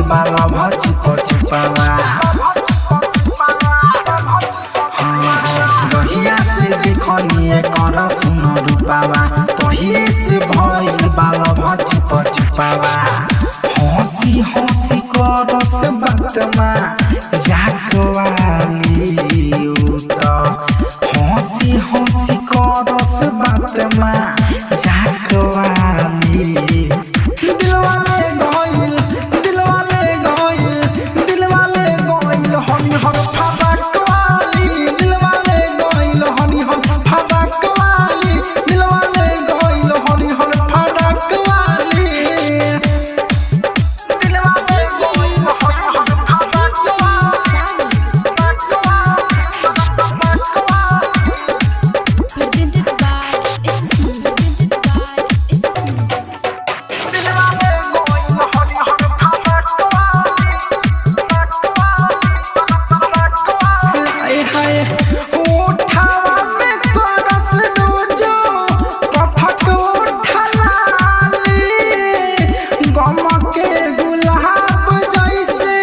बाला भच पचुपावा जहिया से देखनी कर सुन रूपावा तहिए से भइल बाला भच पचुपावा हंसी हंसी कर से बातमा जाकवाली हंसी हंसी कर से बातमा जाकवाली दिलवाले गइल हनी हर फरकवाली दिलवाले गइल हनी हर फरकवाली दिलवाले गइल हनी हर फरकवाली दिलवाले गइल हनी हर Presented by SSC. दिलवाले गइल हनी हर फरकवाली हाय हाय उठावा में करस रोजो कथक उठलाली गम के गुलाब जैसे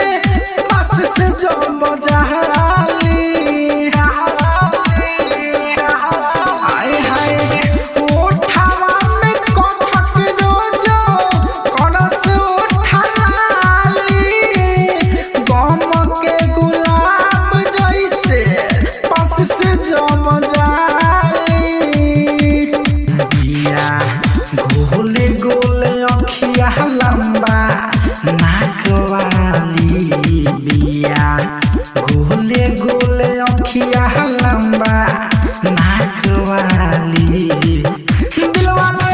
पास से जब जहाली हाय हाय उठावा में कथक रोजो करस उठलाली गम के गुलाब जैसे पास से जम जाली बिया गोले गोले अखिया लंबा नाक वाली बिया गोले गोले अखिया लंबा नाक वाली दिलवाले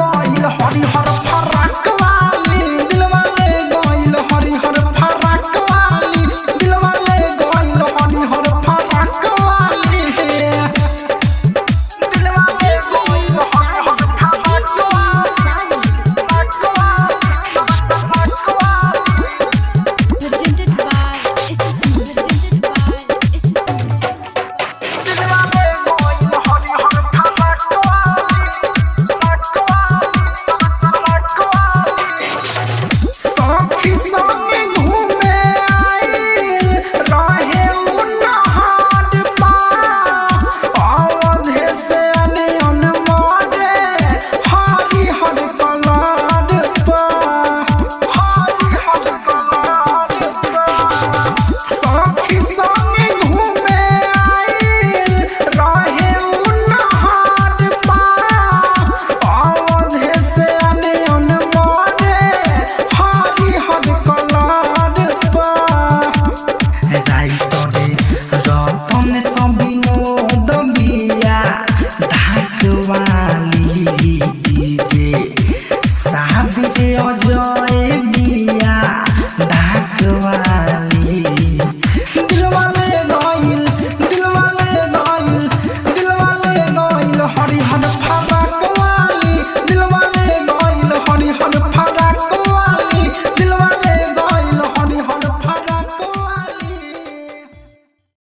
गइल हरी हर फरक वाली दिलवाले गइल हरी हर फरक वाली दिलवाले गइल हरी हर फरक वाली दिलवाले गइल हरी हर फरक वाली Presented by SSC. दिलवाले गइल हरी हर फरक वाली सखी संगे घूमे आइल रहे उन्हार पा अवधे से अनियन मोरे हरी हर कलर पा सखी संगे घूमे आइल रहे उन्हार पा अवधे से अनियन मोरे हरी हर कलर पा राइतरे रतन सबिनोद बिया धाकवाली डीजे साबिरे